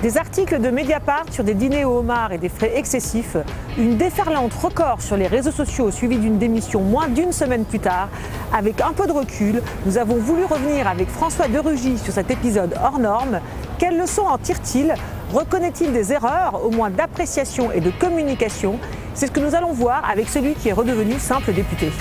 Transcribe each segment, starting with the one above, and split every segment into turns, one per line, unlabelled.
Des articles de Mediapart sur des dîners au homard et des frais excessifs, une déferlante record sur les réseaux sociaux suivie d'une démission moins d'une semaine plus tard. Avec un peu de recul, nous avons voulu revenir avec François de Rugy sur cet épisode hors norme. Quelles leçons en tire-t-il? Reconnaît-il des erreurs, au moins d'appréciation et de communication? C'est ce que nous allons voir avec celui qui est redevenu simple député.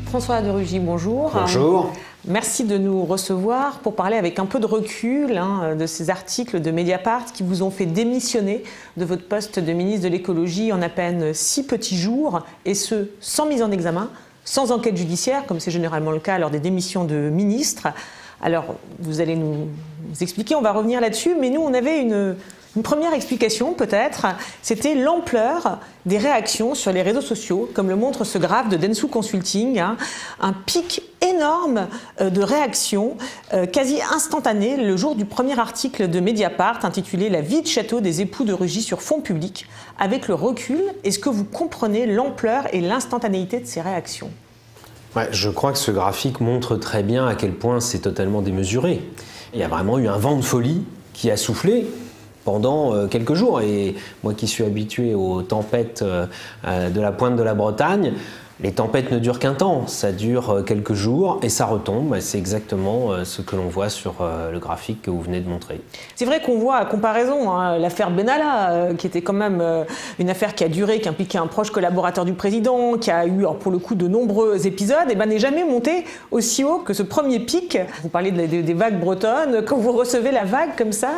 François de Rugy, bonjour.
Bonjour.
Merci de nous recevoir pour parler avec un peu de recul de ces articles de Mediapart qui vous ont fait démissionner de votre poste de ministre de l'écologie en à peine 6 petits jours, et ce, sans mise en examen, sans enquête judiciaire, comme c'est généralement le cas lors des démissions de ministres. Alors, vous allez nous expliquer, on va revenir là-dessus, mais nous, on avait une première explication peut-être, c'était l'ampleur des réactions sur les réseaux sociaux, comme le montre ce graphe de Dentsu Consulting, un pic énorme de réactions quasi instantanées le jour du premier article de Mediapart intitulé « La vie de château des époux de Rugy sur fond public ». Avec le recul, est-ce que vous comprenez l'ampleur et l'instantanéité de ces réactions ?
Ouais, je crois que ce graphique montre très bien à quel point c'est totalement démesuré. Il y a vraiment eu un vent de folie qui a soufflé pendant quelques jours. Et moi qui suis habitué aux tempêtes de la pointe de la Bretagne, les tempêtes ne durent qu'un temps, ça dure quelques jours et ça retombe. C'est exactement ce que l'on voit sur le graphique que vous venez de montrer. C'est
vrai qu'on voit à comparaison l'affaire Benalla, qui était quand même une affaire qui a duré, qui impliquait un proche collaborateur du président, qui a eu pour le coup de nombreux épisodes, et n'est jamais monté aussi haut que ce premier pic. Vous parliez des vagues bretonnes, quand vous recevez la vague comme ça,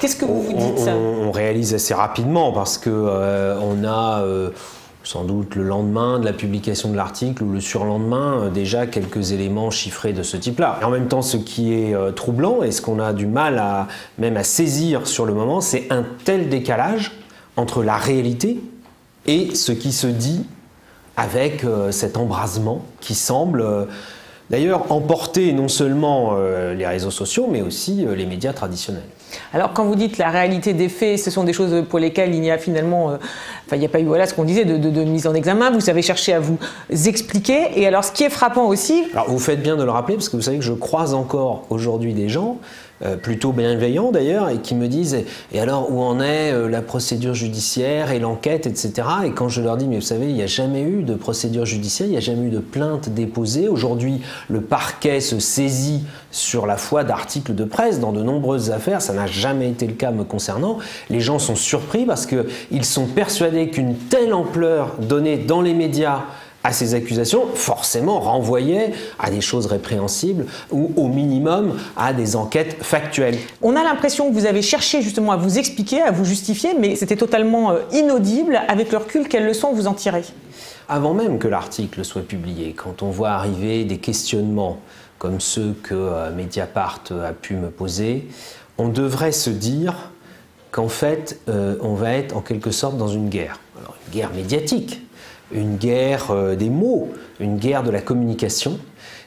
qu'est-ce que vous vous dites?
On réalise assez rapidement parce que on a sans doute le lendemain de la publication de l'article ou le surlendemain déjà quelques éléments chiffrés de ce type-là. Et en même temps, ce qui est troublant et ce qu'on a du mal même à saisir sur le moment, c'est un tel décalage entre la réalité et ce qui se dit avec cet embrasement qui semble d'ailleurs emporter non seulement les réseaux sociaux mais aussi les médias traditionnels.
Alors quand vous dites la réalité des faits, ce sont des choses pour lesquelles il n'y a finalement, il n'y a pas eu ce qu'on disait de mise en examen, vous avez cherché à vous expliquer. Et alors ce qui est frappant aussi...
Alors vous faites bien de le rappeler parce que vous savez que je croise encore aujourd'hui des gens, plutôt bienveillants d'ailleurs, et qui me disent « Et alors où en est la procédure judiciaire et l'enquête, etc. » Et quand je leur dis « Mais vous savez, il n'y a jamais eu de procédure judiciaire, il n'y a jamais eu de plainte déposée. Aujourd'hui, le parquet se saisit sur la foi d'articles de presse dans de nombreuses affaires, ça n'a jamais été le cas me concernant. Les gens sont surpris parce qu'ils sont persuadés qu'une telle ampleur donnée dans les médias à ces accusations, forcément renvoyait à des choses répréhensibles ou au minimum à des enquêtes factuelles.
On a l'impression que vous avez cherché justement à vous expliquer, à vous justifier, mais c'était totalement inaudible. Avec le recul, quelles leçons vous en tirez?
Avant même que l'article soit publié, quand on voit arriver des questionnements comme ceux que Mediapart a pu me poser, on devrait se dire qu'en fait, on va être en quelque sorte dans une guerre. Alors, une guerre médiatique, une guerre des mots, une guerre de la communication,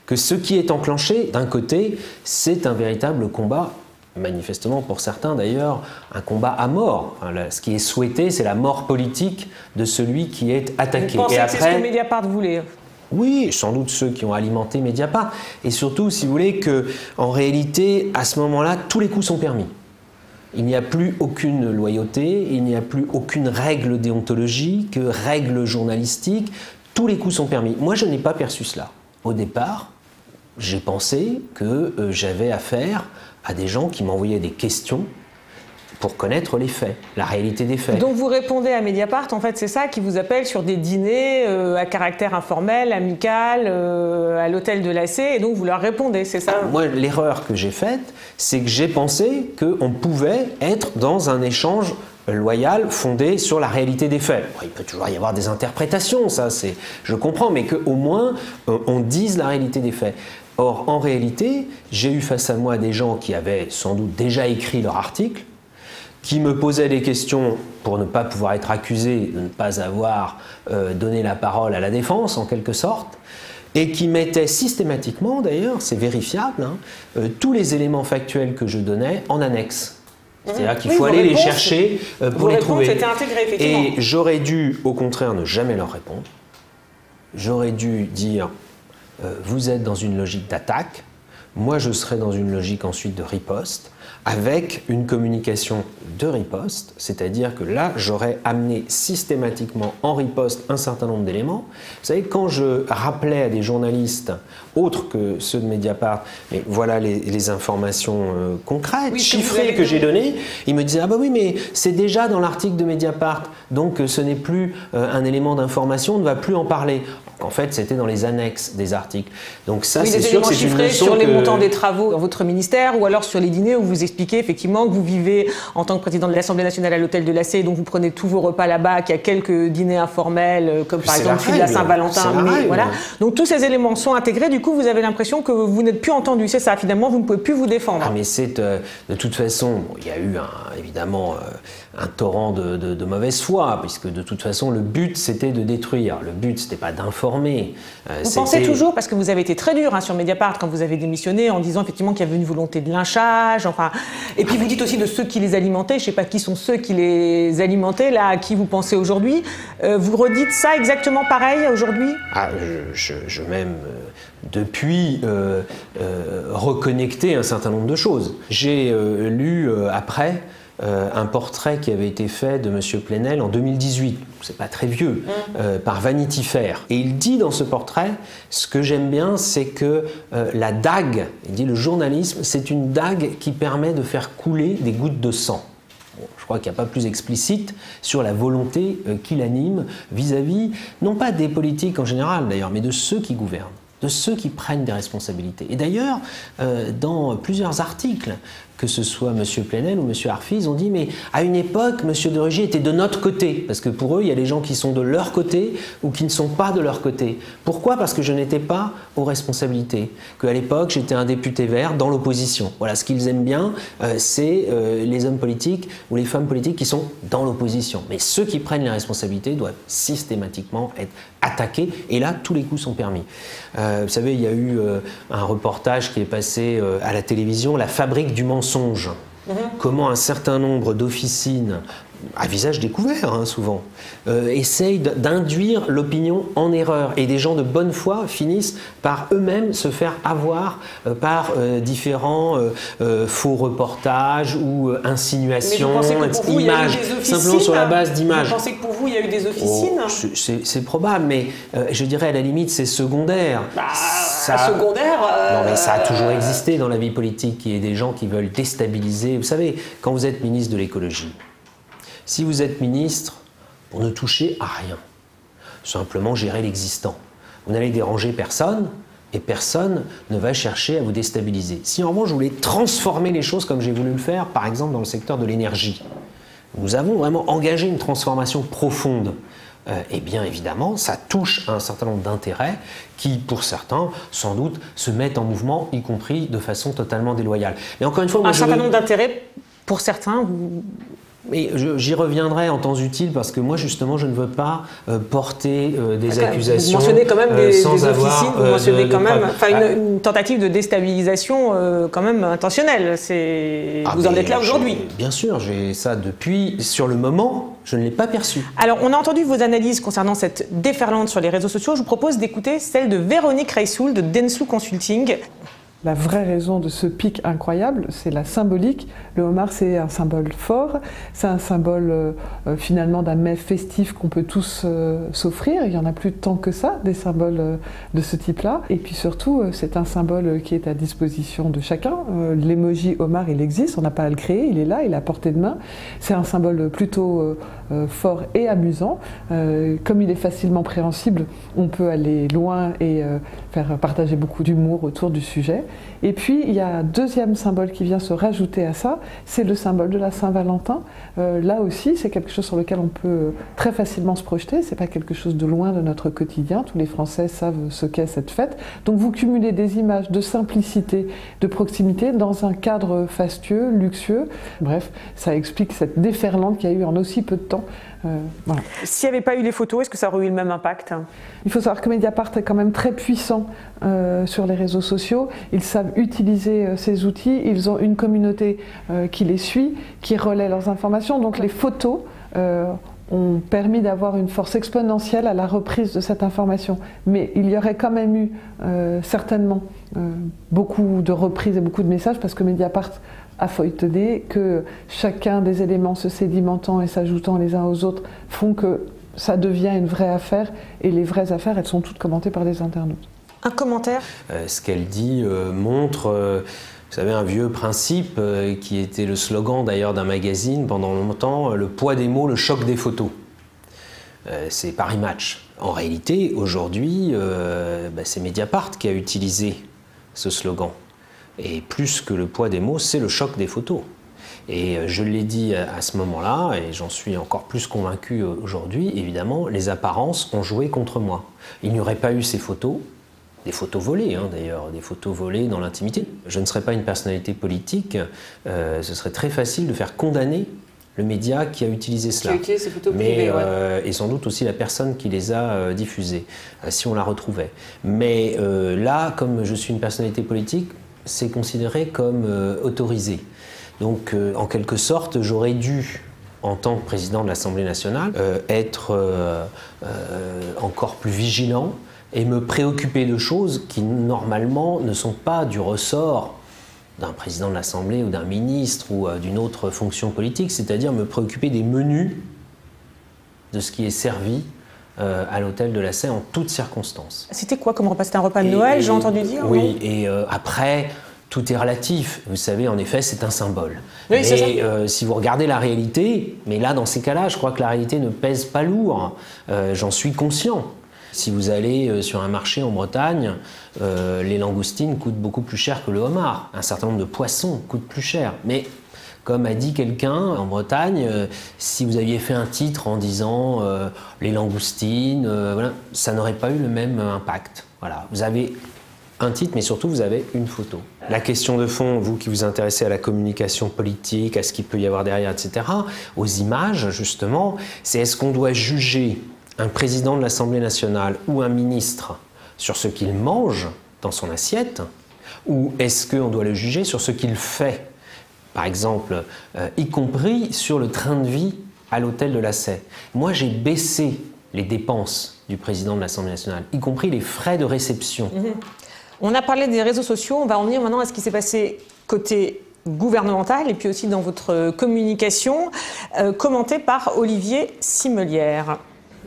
que ce qui est enclenché, d'un côté, c'est un véritable combat, manifestement pour certains d'ailleurs, un combat à mort. Enfin, ce qui est souhaité, c'est la mort politique de celui qui est attaqué.
Vous pensez que c'est ce que Mediapart voulait?
Oui, sans doute ceux qui ont alimenté Mediapart. Et surtout, si vous voulez, qu'en réalité, à ce moment-là, tous les coups sont permis. Il n'y a plus aucune loyauté, il n'y a plus aucune règle déontologique, règle journalistique. Tous les coups sont permis. Moi, je n'ai pas perçu cela. Au départ, j'ai pensé que j'avais affaire à des gens qui m'envoyaient des questions pour connaître les faits, la réalité des faits.
Donc vous répondez à Mediapart, en fait c'est ça qui vous appelle sur des dîners à caractère informel, amical, à l'hôtel de l'AC, et donc vous leur répondez, c'est ça?
Moi, l'erreur que j'ai faite, c'est que j'ai pensé qu'on pouvait être dans un échange loyal fondé sur la réalité des faits. Il peut toujours y avoir des interprétations, ça, je comprends, mais qu'au moins on dise la réalité des faits. Or, en réalité, j'ai eu face à moi des gens qui avaient sans doute déjà écrit leur article, qui me posaient des questions pour ne pas pouvoir être accusé de ne pas avoir donné la parole à la défense, en quelque sorte, et qui mettaient systématiquement, d'ailleurs, c'est vérifiable, tous les éléments factuels que je donnais en annexe. C'est-à-dire qu'il faut aller les chercher pour les trouver.
C'était intégré, effectivement.
Et j'aurais dû, au contraire, ne jamais leur répondre. J'aurais dû dire, vous êtes dans une logique d'attaque, moi je serai dans une logique ensuite de riposte, avec une communication de riposte, c'est-à-dire que là, j'aurais amené systématiquement en riposte un certain nombre d'éléments. Vous savez, quand je rappelais à des journalistes, autres que ceux de Mediapart, mais voilà les informations concrètes, chiffrées que j'ai données, ils me disaient « Ah bah oui, mais c'est déjà dans l'article de Mediapart, donc ce n'est plus un élément d'information, on ne va plus en parler. » En fait, c'était dans les annexes des articles. Donc ça, c'est sûr que c'est une leçon
sur les montants des travaux dans votre ministère, ou alors sur les dîners où vous expliquez effectivement que vous vivez en tant que président de l'Assemblée nationale à l'hôtel de l'AC, donc vous prenez tous vos repas là-bas, qu'il y a quelques dîners informels, comme par exemple celui de la Saint-Valentin. Voilà. Donc tous ces éléments sont intégrés. Du coup, vous avez l'impression que vous n'êtes plus entendu. C'est ça. Finalement, vous ne pouvez plus vous défendre.
Ah, mais c'est de toute façon, il y a eu évidemment un torrent de mauvaise foi, puisque de toute façon, le but c'était de détruire. Le but c'était pas d'informer.
Vous pensez toujours, parce que vous avez été très dur sur Mediapart quand vous avez démissionné, en disant effectivement qu'il y avait une volonté de lynchage, enfin, et puis vous dites aussi de ceux qui les alimentaient, je ne sais pas qui sont ceux qui les alimentaient, là, à qui vous pensez aujourd'hui. Vous redites ça exactement pareil aujourd'hui?
Je m'aime depuis reconnecter un certain nombre de choses. J'ai lu après un portrait qui avait été fait de M. Plenel en 2018, c'est pas très vieux, par Vanity Fair. Et il dit dans ce portrait, ce que j'aime bien, c'est que la dague, il dit le journalisme, c'est une dague qui permet de faire couler des gouttes de sang. Bon, je crois qu'il n'y a pas plus explicite sur la volonté qui l'anime vis-à-vis, non pas des politiques en général d'ailleurs, mais de ceux qui gouvernent, de ceux qui prennent des responsabilités. Et d'ailleurs, dans plusieurs articles, que ce soit M. Plenel ou M. Arfi, ils ont dit mais à une époque, M. de Rugy était de notre côté, parce que pour eux, il y a des gens qui sont de leur côté ou qui ne sont pas de leur côté. Pourquoi? Parce que je n'étais pas aux responsabilités. Qu'à l'époque, j'étais un député vert dans l'opposition. Voilà, ce qu'ils aiment bien, c'est les hommes politiques ou les femmes politiques qui sont dans l'opposition. Mais ceux qui prennent les responsabilités doivent systématiquement être attaqués, et là, tous les coups sont permis. Vous savez, il y a eu un reportage qui est passé à la télévision, La fabrique du mensonge. Comment un certain nombre d'officines, à visage découvert souvent, essayent d'induire l'opinion en erreur. Et des gens de bonne foi finissent par eux-mêmes se faire avoir par différents faux reportages ou insinuations, images, simplement sur la base d'images.
Vous pensez que pour vous, il y a eu des officines?
C'est probable, mais je dirais à la limite, c'est secondaire.
Secondaire
Non, mais ça a toujours existé dans la vie politique, il y a des gens qui veulent déstabiliser. Vous savez, quand vous êtes ministre de l'écologie, si vous êtes ministre, pour ne toucher à rien, simplement gérer l'existant. Vous n'allez déranger personne et personne ne va chercher à vous déstabiliser. Si en revanche vous voulez transformer les choses comme j'ai voulu le faire, par exemple dans le secteur de l'énergie, nous avons vraiment engagé une transformation profonde. Eh bien évidemment, ça touche à un certain nombre d'intérêts qui, pour certains, sans doute, se mettent en mouvement, y compris de façon totalement déloyale. Mais encore une fois, moi,
un certain nombre d'intérêts, pour certains,
Mais j'y reviendrai en temps utile parce que moi justement je ne veux pas porter des accusations.
Vous mentionnez quand même des officines, vous mentionnez quand même une tentative de déstabilisation quand même intentionnelle. Vous en êtes là aujourd'hui.
Bien sûr, j'ai ça depuis. Sur le moment, je ne l'ai pas perçu.
Alors on a entendu vos analyses concernant cette déferlante sur les réseaux sociaux. Je vous propose d'écouter celle de Véronique Reissoul de Dentsu Consulting.
La vraie raison de ce pic incroyable, c'est la symbolique. Le homard, c'est un symbole fort, c'est un symbole finalement d'un mets festif qu'on peut tous s'offrir. Il n'y en a plus tant que ça, des symboles de ce type-là. Et puis surtout, c'est un symbole qui est à disposition de chacun. L'emoji homard, il existe, on n'a pas à le créer, il est là, il est à portée de main. C'est un symbole plutôt fort et amusant. Comme il est facilement préhensible, on peut aller loin et faire partager beaucoup d'humour autour du sujet. Et puis, il y a un deuxième symbole qui vient se rajouter à ça, c'est le symbole de la Saint-Valentin. Là aussi, c'est quelque chose sur lequel on peut très facilement se projeter, c'est pas quelque chose de loin de notre quotidien, tous les Français savent ce qu'est cette fête. Donc vous cumulez des images de simplicité, de proximité, dans un cadre fastueux, luxueux. Bref, ça explique cette déferlante qu'il y a eu en aussi peu de temps.
Voilà. S'il n'y avait pas eu les photos, est-ce que ça aurait eu le même impact?
Il faut savoir que Mediapart est quand même très puissant sur les réseaux sociaux. ils savent utiliser ces outils, ils ont une communauté qui les suit, qui relaie leurs informations. Donc les photos ont permis d'avoir une force exponentielle à la reprise de cette information. Mais il y aurait quand même eu certainement beaucoup de reprises et beaucoup de messages parce que Mediapart a feuilleté que chacun des éléments se sédimentant et s'ajoutant les uns aux autres font que ça devient une vraie affaire et les vraies affaires, elles sont toutes commentées par les internautes.
Un commentaire ?
Ce qu'elle dit montre, vous savez, un vieux principe qui était le slogan d'ailleurs d'un magazine pendant longtemps, le poids des mots, le choc des photos. C'est Paris Match. En réalité, aujourd'hui, c'est Mediapart qui a utilisé ce slogan. Et plus que le poids des mots, c'est le choc des photos. Et je l'ai dit à ce moment-là, et j'en suis encore plus convaincu aujourd'hui, évidemment, les apparences ont joué contre moi. Il n'y aurait pas eu ces photos, des photos volées d'ailleurs, des photos volées dans l'intimité. Je ne serais pas une personnalité politique, ce serait très facile de faire condamner le média qui a utilisé cela.
Qui a utilisé ces photos privées,
et sans doute aussi la personne qui les a diffusées, si on la retrouvait. Mais là, comme je suis une personnalité politique, c'est considéré comme autorisé. Donc, en quelque sorte, j'aurais dû, en tant que président de l'Assemblée nationale, être encore plus vigilant et me préoccuper de choses qui, normalement, ne sont pas du ressort d'un président de l'Assemblée ou d'un ministre ou d'une autre fonction politique, c'est-à-dire me préoccuper des menus de ce qui est servi à l'hôtel de la Sey en toutes circonstances.
C'était quoi comme repas? C'était un repas de Noël, j'ai entendu dire?
Oui, et après, tout est relatif. Vous savez, en effet, c'est un symbole.
Oui, c'est ça.
Si vous regardez la réalité, mais là, dans ces cas-là, je crois que la réalité ne pèse pas lourd. J'en suis conscient. Si vous allez sur un marché en Bretagne, les langoustines coûtent beaucoup plus cher que le homard. Un certain nombre de poissons coûtent plus cher. Mais comme a dit quelqu'un en Bretagne, si vous aviez fait un titre en disant les langoustines, voilà, ça n'aurait pas eu le même impact. Voilà. Vous avez un titre, mais surtout vous avez une photo. La question de fond, vous qui vous intéressez à la communication politique, à ce qu'il peut y avoir derrière, etc., aux images, justement, c'est est-ce qu'on doit juger un président de l'Assemblée nationale ou un ministre sur ce qu'il mange dans son assiette, ou est-ce qu'on doit le juger sur ce qu'il fait, par exemple, y compris sur le train de vie à l'hôtel de la Sey. Moi, j'ai baissé les dépenses du président de l'Assemblée nationale, y compris les frais de réception.
On a parlé des réseaux sociaux, on va en venir maintenant à ce qui s'est passé côté gouvernemental et puis aussi dans votre communication, commenté par Olivier Simelière.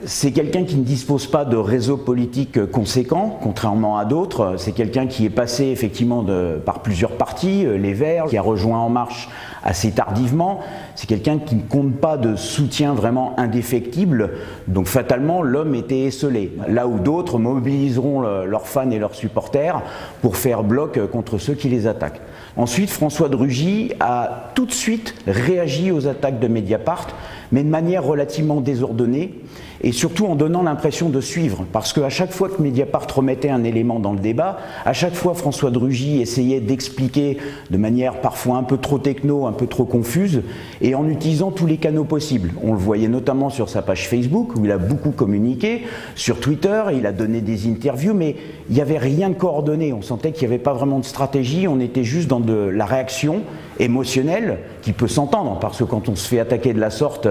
C'est quelqu'un qui ne dispose pas de réseau politique conséquent, contrairement à d'autres. C'est quelqu'un qui est passé effectivement par plusieurs partis, les Verts, qui a rejoint En Marche assez tardivement. C'est quelqu'un qui ne compte pas de soutien vraiment indéfectible. Donc fatalement, l'homme était esseulé. Là où d'autres mobiliseront leurs fans et leurs supporters pour faire bloc contre ceux qui les attaquent. Ensuite, François de Rugy a tout de suite réagi aux attaques de Mediapart, mais de manière relativement désordonnée, et surtout en donnant l'impression de suivre, parce qu'à chaque fois que Mediapart remettait un élément dans le débat, à chaque fois François de Rugy essayait d'expliquer de manière parfois un peu trop techno, un peu trop confuse, et en utilisant tous les canaux possibles. On le voyait notamment sur sa page Facebook, où il a beaucoup communiqué, sur Twitter, il a donné des interviews, mais il n'y avait rien de coordonné, on sentait qu'il n'y avait pas vraiment de stratégie, on était juste dans de la réaction émotionnelle, qui peut s'entendre, parce que quand on se fait attaquer de la sorte,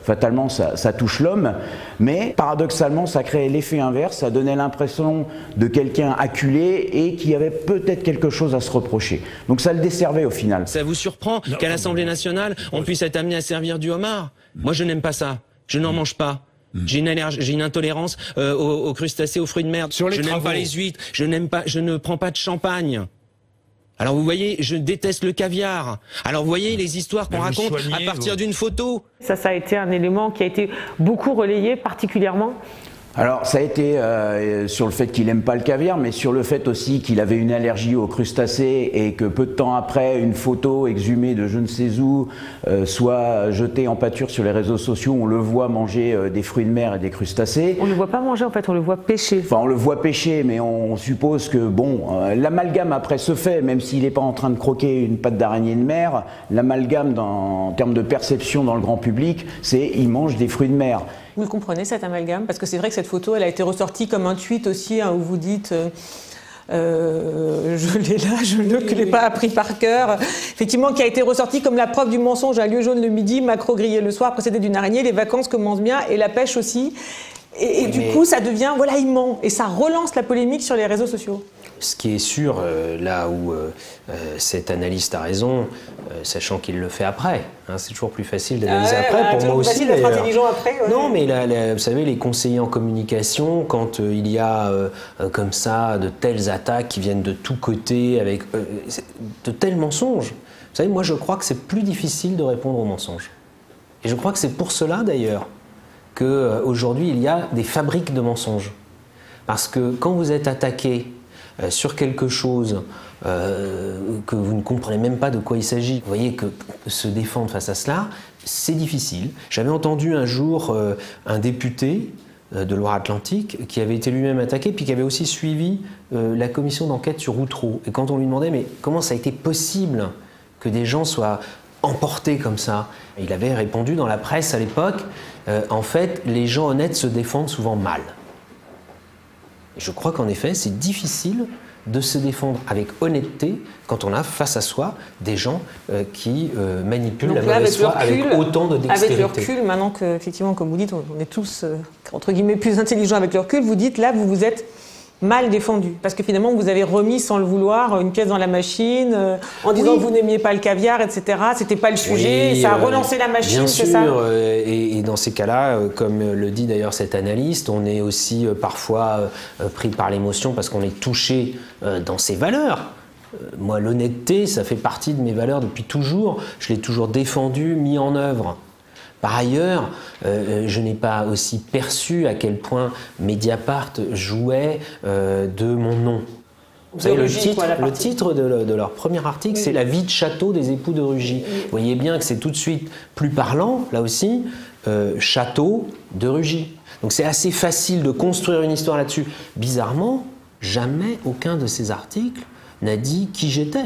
fatalement ça touche l'homme, mais paradoxalement ça créait l'effet inverse, ça donnait l'impression de quelqu'un acculé et qui avait peut-être quelque chose à se reprocher. Donc ça le desservait au final.
Ça vous surprend qu'à l'Assemblée nationale, on puisse être amené à servir du homard? Moi je n'aime pas ça, je n'en mange pas. J'ai une allergie, j'ai une intolérance aux crustacés, aux fruits de mer. Je n'aime pas les huîtres, je ne prends pas de champagne. Alors vous voyez, je déteste le caviar. Alors vous voyez les histoires qu'on raconte à partir d'une photo.
Ça a été un élément qui a été beaucoup relayé, particulièrement.
Alors ça a été sur le fait qu'il n'aime pas le caviar, mais sur le fait aussi qu'il avait une allergie aux crustacés et que peu de temps après, une photo exhumée de je ne sais où soit jetée en pâture sur les réseaux sociaux, on le voit manger des fruits de mer et des crustacés.
On ne le voit pas manger en fait, on le voit pêcher.
Enfin on le voit pêcher, mais on suppose que bon, l'amalgame après se fait, même s'il n'est pas en train de croquer une patte d'araignée de mer, l'amalgame en termes de perception dans le grand public, c'est il mange des fruits de mer.
Vous le comprenez cet amalgame? Parce que c'est vrai que cette photo, elle a été ressortie comme un tweet aussi, hein, où vous dites je l'ai là, je ne l'ai pas appris par cœur, effectivement, qui a été ressorti comme la preuve du mensonge. Un lieu jaune le midi, Macron grillé le soir, précédé d'une araignée, les vacances commencent bien et la pêche aussi. Et du coup, ça devient, voilà, il ment. Et ça relance la polémique sur les réseaux sociaux.
Ce qui est sûr, là où cet analyste a raison, sachant qu'il le fait après, hein, c'est toujours plus facile d'analyser après, pour moi aussi.
C'est facile d'être intelligent après. Ouais.
Non, mais vous savez, les conseillers en communication, quand il y a comme ça de telles attaques qui viennent de tous côtés, avec de tels mensonges, vous savez, moi je crois que c'est plus difficile de répondre aux mensonges. Et je crois que c'est pour cela d'ailleurs qu'aujourd'hui il y a des fabriques de mensonges. Parce que quand vous êtes attaqué sur quelque chose que vous ne comprenez même pas de quoi il s'agit, vous voyez que se défendre face à cela, c'est difficile. J'avais entendu un jour un député de Loire-Atlantique qui avait été lui-même attaqué, puis qui avait aussi suivi la commission d'enquête sur Outreau. Et quand on lui demandait mais comment ça a été possible que des gens soient emportés comme ça, il avait répondu dans la presse à l'époque, en fait, les gens honnêtes se défendent souvent mal. Et je crois qu'en effet, c'est difficile de se défendre avec honnêteté quand on a face à soi des gens qui manipulent la mauvaise foi avec autant de dextérité.
Avec le recul, maintenant que, effectivement, comme vous dites, on est tous, entre guillemets, plus intelligents avec le recul, vous dites là, vous vous êtes mal défendu. Parce que finalement, vous avez remis sans le vouloir une pièce dans la machine en disant que vous n'aimiez pas le caviar, etc. C'était pas le sujet,
oui,
ça a relancé la machine, c'est ça ?
Bien sûr, et dans ces cas-là, comme le dit d'ailleurs cet analyste, on est aussi parfois pris par l'émotion parce qu'on est touché dans ses valeurs. Moi, l'honnêteté, ça fait partie de mes valeurs depuis toujours. Je l'ai toujours défendu, mis en œuvre. Par ailleurs, je n'ai pas aussi perçu à quel point Mediapart jouait de mon nom. Vous savez, le titre de leur premier article, c'est « La vie de château des époux de Rugy ». Vous voyez bien que c'est tout de suite plus parlant, là aussi, château de Rugy. Donc c'est assez facile de construire une histoire là-dessus. Bizarrement, jamais aucun de ces articles n'a dit qui j'étais,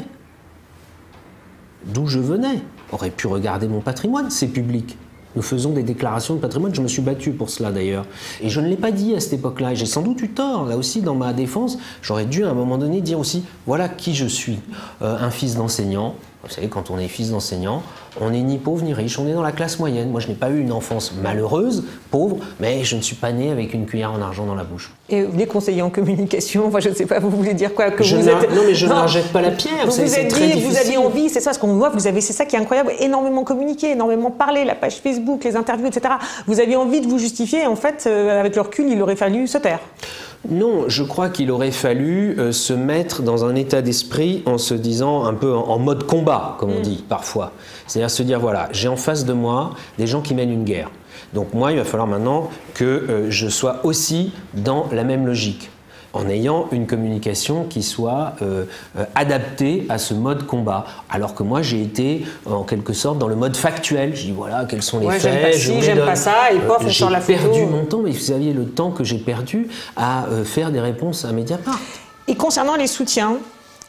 d'où je venais. On aurait pu regarder mon patrimoine, c'est public. Nous faisons des déclarations de patrimoine, je me suis battu pour cela d'ailleurs. Et je ne l'ai pas dit à cette époque-là, et j'ai sans doute eu tort. Là aussi, dans ma défense, j'aurais dû à un moment donné dire aussi, voilà qui je suis. Un fils d'enseignant, vous savez, quand on est fils d'enseignant, on n'est ni pauvre ni riche, on est dans la classe moyenne. Moi, je n'ai pas eu une enfance malheureuse, pauvre, mais je ne suis pas né avec une cuillère en argent dans la bouche.
Et les conseillers en communication, enfin, je ne sais pas, vous voulez dire quoi que
Non, mais je ne leur jette pas la pierre,
vous
c'est
êtes
très difficile.
Vous aviez envie, c'est ça ce qu'on voit, c'est ça qui est incroyable, énormément communiqué, énormément parlé, la page Facebook, les interviews, etc. Vous aviez envie de vous justifier, et en fait, avec le recul, il aurait fallu se taire.
Non, je crois qu'il aurait fallu se mettre dans un état d'esprit en se disant un peu en mode combat, comme on dit parfois. C'est-à-dire se dire, voilà, j'ai en face de moi des gens qui mènent une guerre. Donc moi, il va falloir maintenant que je sois aussi dans la même logique, en ayant une communication qui soit adaptée à ce mode combat. Alors que moi, j'ai été en quelque sorte dans le mode factuel. Je dis voilà, quels sont les faits.
J'aime pas ça, et pof, sur la photo.
J'ai perdu mon temps, mais vous saviez le temps que j'ai perdu à faire des réponses à Mediapart.
Et concernant les soutiens,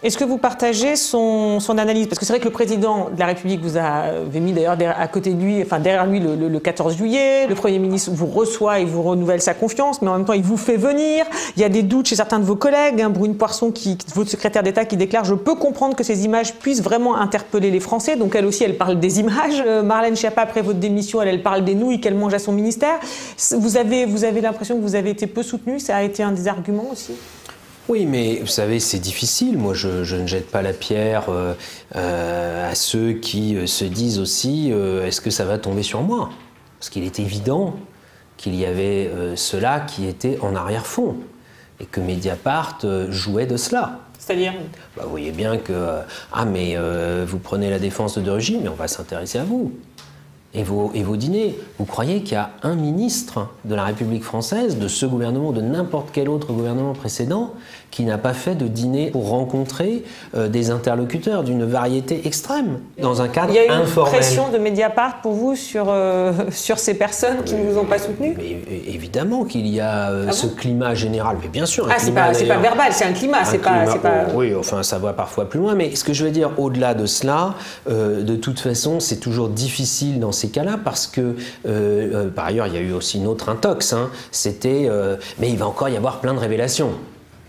est-ce que vous partagez son analyse ? Parce que c'est vrai que le président de la République vous avait mis d'ailleurs à côté de lui, enfin derrière lui le 14 juillet. Le Premier ministre vous reçoit et vous renouvelle sa confiance, mais en même temps il vous fait venir. Il y a des doutes chez certains de vos collègues. Brune Poirson, votre secrétaire d'État, qui déclare « Je peux comprendre que ces images puissent vraiment interpeller les Français ». Donc elle aussi, elle parle des images. Marlène Schiappa, après votre démission, elle parle des nouilles qu'elle mange à son ministère. Vous avez l'impression que vous avez été peu soutenu. Ça a été un des arguments aussi ?
Oui, mais vous savez, c'est difficile. Moi, je ne jette pas la pierre à ceux qui se disent aussi est-ce que ça va tomber sur moi ? Parce qu'il est évident qu'il y avait cela qui était en arrière-fond et que Mediapart jouait de cela.
C'est-à-dire
vous voyez bien que vous prenez la défense de Rugy, mais on va s'intéresser à vous. Et vos dîners. Vous croyez qu'il y a un ministre de la République française, de ce gouvernement ou de n'importe quel autre gouvernement précédent, qui n'a pas fait de dîner pour rencontrer des interlocuteurs d'une variété extrême, dans un cadre informel.
Il y a eu une pression de Mediapart pour vous sur ces personnes qui ne vous ont pas soutenu ?
Mais évidemment qu'il y a ce climat général, mais bien sûr.
C'est pas verbal, c'est un climat.
Oui, enfin ça va parfois plus loin, mais ce que je veux dire, au-delà de cela, de toute façon, c'est toujours difficile dans ces cas-là, parce que, par ailleurs, il y a eu aussi une autre intox, c'était « mais il va encore y avoir plein de révélations ».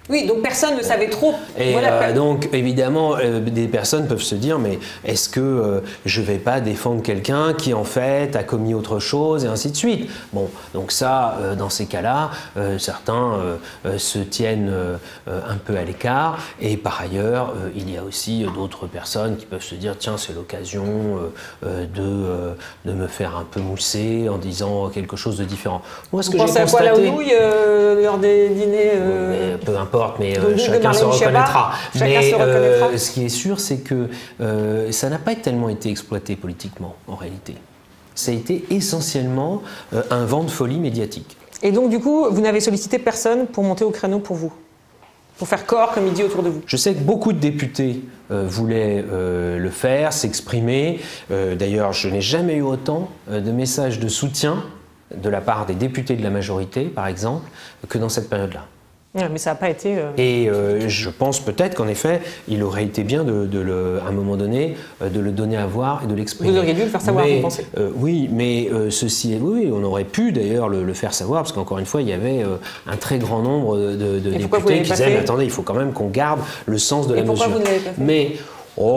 Oui, donc personne ne savait trop.
Et donc, évidemment, des personnes peuvent se dire, mais est-ce que je ne vais pas défendre quelqu'un qui, en fait, a commis autre chose, et ainsi de suite. Bon, donc ça, dans ces cas-là, certains se tiennent un peu à l'écart. Et par ailleurs, il y a aussi d'autres personnes qui peuvent se dire, tiens, c'est l'occasion de me faire un peu mousser en disant quelque chose de différent. Moi, ce que j'ai constaté...
Vous pensez à quoi, la houille lors des dîners
peu importe, mais chacun se reconnaîtra. Mais ce qui est sûr, c'est que ça n'a pas tellement été exploité politiquement, en réalité. Ça a été essentiellement un vent de folie médiatique.
Et donc, du coup, vous n'avez sollicité personne pour monter au créneau pour vous? Pour faire corps, comme il dit, autour de vous?
Je sais que beaucoup de députés voulaient le faire, s'exprimer. D'ailleurs, je n'ai jamais eu autant de messages de soutien de la part des députés de la majorité, par exemple, que dans cette période-là.
Ouais, mais ça n'a pas été...
Et je pense peut-être qu'en effet, il aurait été bien, à un moment donné, de le donner à voir et de l'exprimer.
Vous auriez dû le faire savoir, vous pensez?
Oui, mais oui, on aurait pu d'ailleurs le faire savoir, parce qu'encore une fois, il y avait un très grand nombre de députés qui disaient, mais attendez, il faut quand même qu'on garde le sens de la mesure.
Et pourquoi vous ne l'avez pas fait?
Mais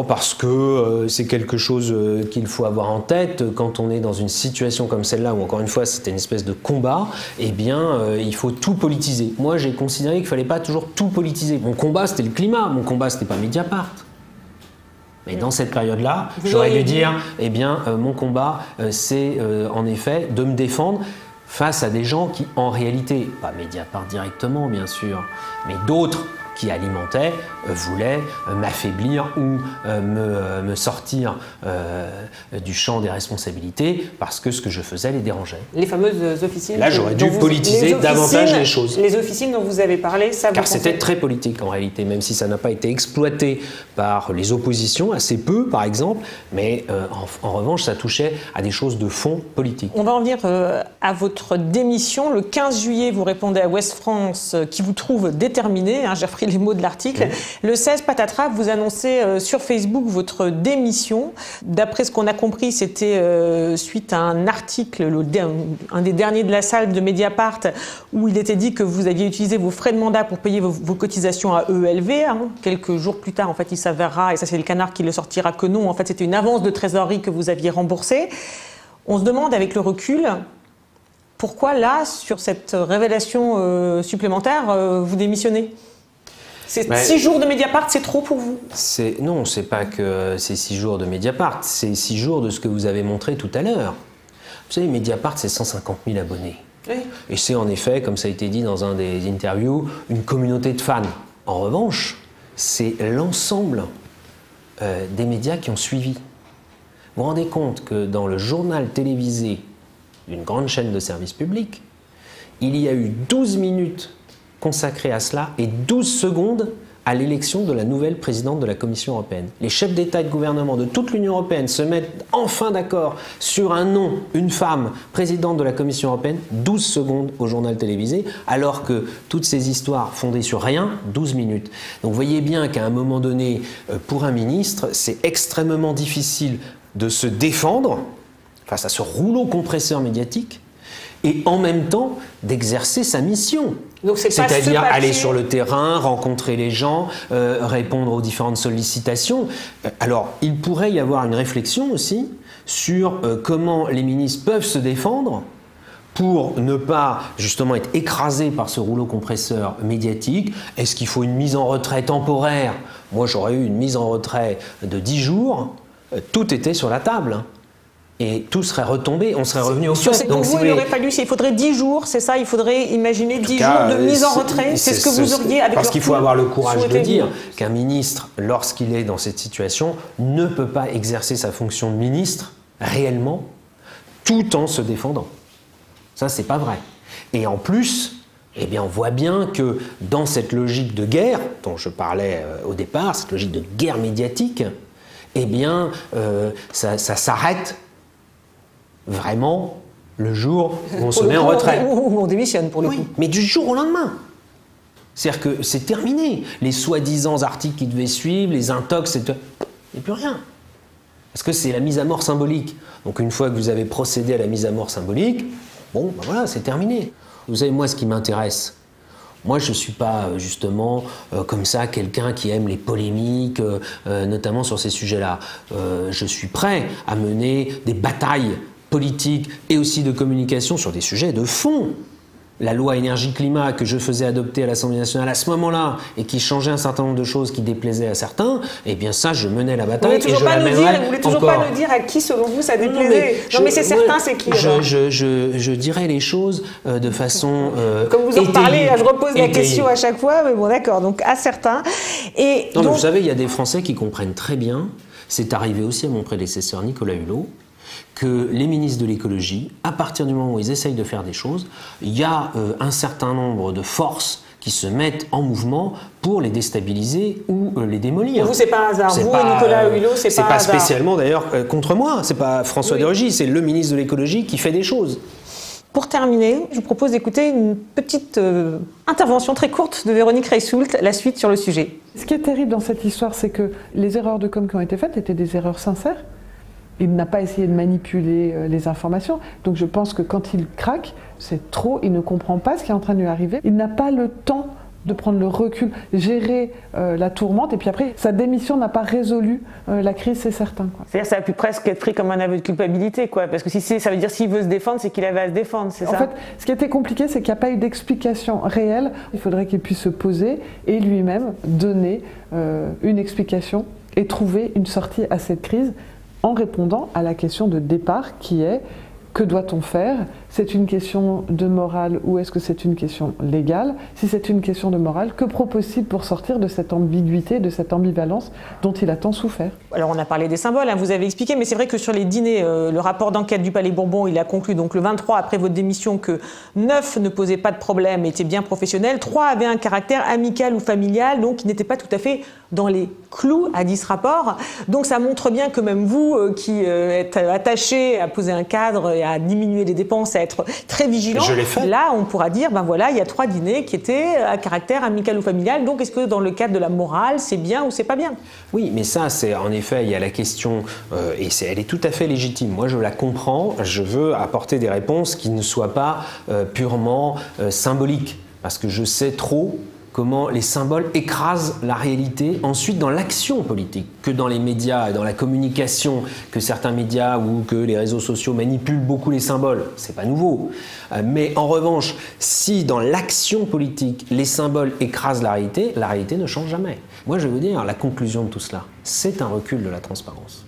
parce que c'est quelque chose qu'il faut avoir en tête quand on est dans une situation comme celle-là où encore une fois c'était une espèce de combat, eh bien il faut tout politiser. Moi j'ai considéré qu'il ne fallait pas toujours tout politiser. Mon combat c'était le climat, mon combat c'était pas Mediapart. Mais dans cette période-là, j'aurais dû dire, eh bien mon combat c'est en effet de me défendre face à des gens qui en réalité, pas Mediapart directement bien sûr, mais d'autres qui alimentaient, voulaient m'affaiblir ou me sortir du champ des responsabilités parce que ce que je faisais les dérangeait.
Les fameuses officines...
Là, j'aurais dû politiser davantage les choses.
Les officines dont vous avez parlé, ça...
Car c'était très politique en réalité, même si ça n'a pas été exploité par les oppositions, assez peu par exemple, mais en revanche, ça touchait à des choses de fond politique.
On va en venir à votre démission. Le 15 juillet, vous répondez à Ouest France qui vous trouve déterminé, hein, j'ai repris les mots de l'article. Le 16, patatras, vous annoncez sur Facebook votre démission. D'après ce qu'on a compris, c'était suite à un article, un des derniers de la salle de Mediapart, où il était dit que vous aviez utilisé vos frais de mandat pour payer vos cotisations à EELV. Hein. Quelques jours plus tard, en fait, il s'avérera, et ça c'est le Canard qui le sortira, que non, en fait, c'était une avance de trésorerie que vous aviez remboursée. On se demande, avec le recul, pourquoi là, sur cette révélation supplémentaire, vous démissionnez? 6 jours de Mediapart, c'est trop pour vous?
Non, c'est pas que c'est 6 jours de Mediapart, c'est 6 jours de ce que vous avez montré tout à l'heure. Vous savez, Mediapart, c'est 150 000 abonnés. Oui. Et c'est en effet, comme ça a été dit dans un des interviews, une communauté de fans. En revanche, c'est l'ensemble des médias qui ont suivi. Vous vous rendez compte que dans le journal télévisé d'une grande chaîne de service public, il y a eu 12 minutes consacré à cela et 12 secondes à l'élection de la nouvelle présidente de la Commission européenne. Les chefs d'État et de gouvernement de toute l'Union européenne se mettent enfin d'accord sur un nom, une femme, présidente de la Commission européenne, 12 secondes au journal télévisé, alors que toutes ces histoires fondées sur rien, 12 minutes. Donc vous voyez bien qu'à un moment donné, pour un ministre, c'est extrêmement difficile de se défendre face à ce rouleau compresseur médiatique et en même temps d'exercer sa mission. C'est-à-dire aller sur le terrain, rencontrer les gens, répondre aux différentes sollicitations. Alors, il pourrait y avoir une réflexion aussi sur comment les ministres peuvent se défendre pour ne pas justement être écrasés par ce rouleau compresseur médiatique. Est-ce qu'il faut une mise en retrait temporaire? Moi, j'aurais eu une mise en retrait de 10 jours. Tout était sur la table. Et tout serait retombé, on serait revenu au fait.
Donc vous, il aurait fallu, il faudrait 10 jours, c'est ça? Il faudrait imaginer 10 jours de mise en retrait? C'est ce que vous auriez avec
parce qu'il faut avoir le courage de dire qu'un ministre, lorsqu'il est dans cette situation, ne peut pas exercer sa fonction de ministre réellement tout en se défendant. Ça, c'est pas vrai. Et en plus, eh bien, on voit bien que dans cette logique de guerre, dont je parlais au départ, cette logique de guerre médiatique, eh bien, ça s'arrête vraiment le jour où on se met en retrait.
Où on démissionne pour le coup.
Mais du jour au lendemain. C'est-à-dire que c'est terminé. Les soi-disant articles qui devaient suivre, les intox, il n'y a plus rien. Parce que c'est la mise à mort symbolique. Donc une fois que vous avez procédé à la mise à mort symbolique, bon, ben voilà, c'est terminé. Vous savez, moi, ce qui m'intéresse, Moi, je ne suis pas justement comme ça quelqu'un qui aime les polémiques, notamment sur ces sujets-là. Je suis prêt à mener des batailles politiques et aussi de communication sur des sujets de fond. La loi énergie-climat que je faisais adopter à l'Assemblée nationale à ce moment-là et qui changeait un certain nombre de choses qui déplaisaient à certains, eh bien ça, je menais la bataille et je la mènerai.
Vous voulez toujours pas nous dire à qui, selon vous, ça déplaisait. Non, mais c'est certain, c'est qui alors ?
Je dirais les choses de façon
Comme vous en parlez, je repose la question à chaque fois, mais bon, d'accord, donc à certains. Et
non,
donc...
mais vous savez, il y a des Français qui comprennent très bien, c'est arrivé aussi à mon prédécesseur Nicolas Hulot, que les ministres de l'écologie, à partir du moment où ils essayent de faire des choses, il y a un certain nombre de forces qui se mettent en mouvement pour les déstabiliser ou les démolir.
Pour vous, c'est pas un hasard. Vous et Nicolas Hulot, c'est pas un hasard.
C'est pas spécialement d'ailleurs contre moi, c'est pas François de Rugy, c'est le ministre de l'écologie qui fait des choses.
Pour terminer, je vous propose d'écouter une petite intervention très courte de Véronique Reissoult, la suite sur le sujet.
Ce qui est terrible dans cette histoire, c'est que les erreurs de com qui ont été faites étaient des erreurs sincères. Il n'a pas essayé de manipuler les informations. Donc je pense que quand il craque, c'est trop, il ne comprend pas ce qui est en train de lui arriver. Il n'a pas le temps de prendre le recul, gérer la tourmente, et puis après, sa démission n'a pas résolu la crise, c'est certain. C'est-à-dire
que ça a pu presque être pris comme un aveu de culpabilité, quoi. Parce que ça veut dire s'il veut se défendre, c'est qu'il avait à se défendre, c'est ça ?
En fait, ce qui était compliqué, c'est qu'il n'y a pas eu d'explication réelle. Il faudrait qu'il puisse se poser et lui-même donner une explication et trouver une sortie à cette crise, en répondant à la question de départ qui est « que doit-on faire ? C'est une question de morale ou est-ce que c'est une question légale ? Si c'est une question de morale, que propose-t-il pour sortir de cette ambiguïté, de cette ambivalence dont il a tant souffert ?»
Alors on a parlé des symboles, vous avez expliqué, mais c'est vrai que sur les dîners, le rapport d'enquête du Palais Bourbon, il a conclu donc le 23 après votre démission que 9 ne posaient pas de problème, étaient bien professionnels, 3 avaient un caractère amical ou familial, donc ils n'étaient pas tout à fait dans les clous, a dit ce rapport. Donc ça montre bien que même vous, qui êtes attaché à poser un cadre et à diminuer les dépenses, à être très vigilant, là on pourra dire, ben voilà, il y a 3 dîners qui étaient à caractère amical ou familial, donc est-ce que dans le cadre de la morale, c'est bien ou c'est pas bien ?
Oui, mais ça, c'est en effet, il y a la question, et elle est tout à fait légitime. Moi, je la comprends, je veux apporter des réponses qui ne soient pas purement symboliques, parce que je sais trop comment les symboles écrasent la réalité ensuite dans l'action politique, que dans les médias et dans la communication, que certains médias ou que les réseaux sociaux manipulent beaucoup les symboles, c'est pas nouveau. Mais en revanche, si dans l'action politique, les symboles écrasent la réalité ne change jamais. Moi, je veux dire, la conclusion de tout cela, c'est un recul de la transparence.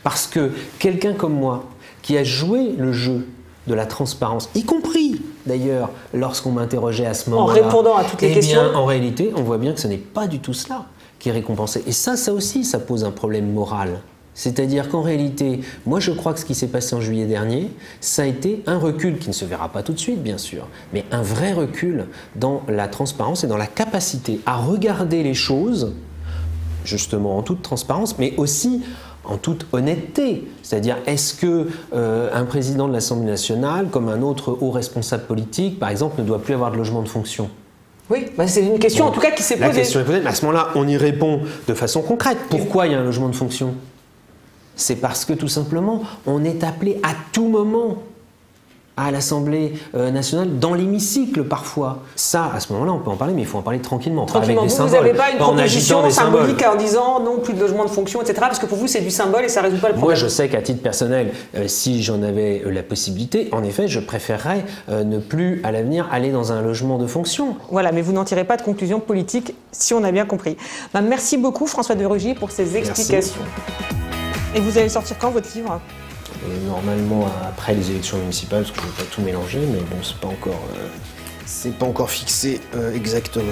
Parce que quelqu'un comme moi, qui a joué le jeu de la transparence, y compris d'ailleurs lorsqu'on m'interrogeait à ce moment-là,
en répondant à toutes les questions,
en réalité, on voit bien que ce n'est pas du tout cela qui est récompensé. Et ça aussi, ça pose un problème moral. C'est-à-dire qu'en réalité, moi je crois que ce qui s'est passé en juillet dernier, ça a été un recul qui ne se verra pas tout de suite, bien sûr, mais un vrai recul dans la transparence et dans la capacité à regarder les choses, justement en toute transparence, mais aussi en toute honnêteté. C'est-à-dire, est-ce qu'un président de l'Assemblée nationale, comme un autre haut responsable politique, par exemple, ne doit plus avoir de logement de fonction ?
Oui, c'est une question en tout cas qui s'est posée.
La question est posée, mais à ce moment-là, on y répond de façon concrète. Pourquoi il y a un logement de fonction ? C'est parce que tout simplement, on est appelé à tout moment à l'Assemblée nationale, dans l'hémicycle parfois. Ça, à ce moment-là, on peut en parler, mais il faut en parler tranquillement.
Tranquillement, vous n'avez pas une proposition symbolique en disant non, plus de logement de fonction, etc. Parce que pour vous, c'est du symbole et ça ne résout pas le problème.
Moi, je sais qu'à titre personnel, si j'en avais la possibilité, en effet, je préférerais ne plus, à l'avenir, aller dans un logement de fonction.
Voilà, mais vous n'en tirez pas de conclusion politique, si on a bien compris. Merci beaucoup, François de Rugy, pour ces explications. Merci. Et vous allez sortir quand votre livre ?
Normalement après les élections municipales, parce que je ne veux pas tout mélanger, mais bon, c'est pas encore fixé exactement.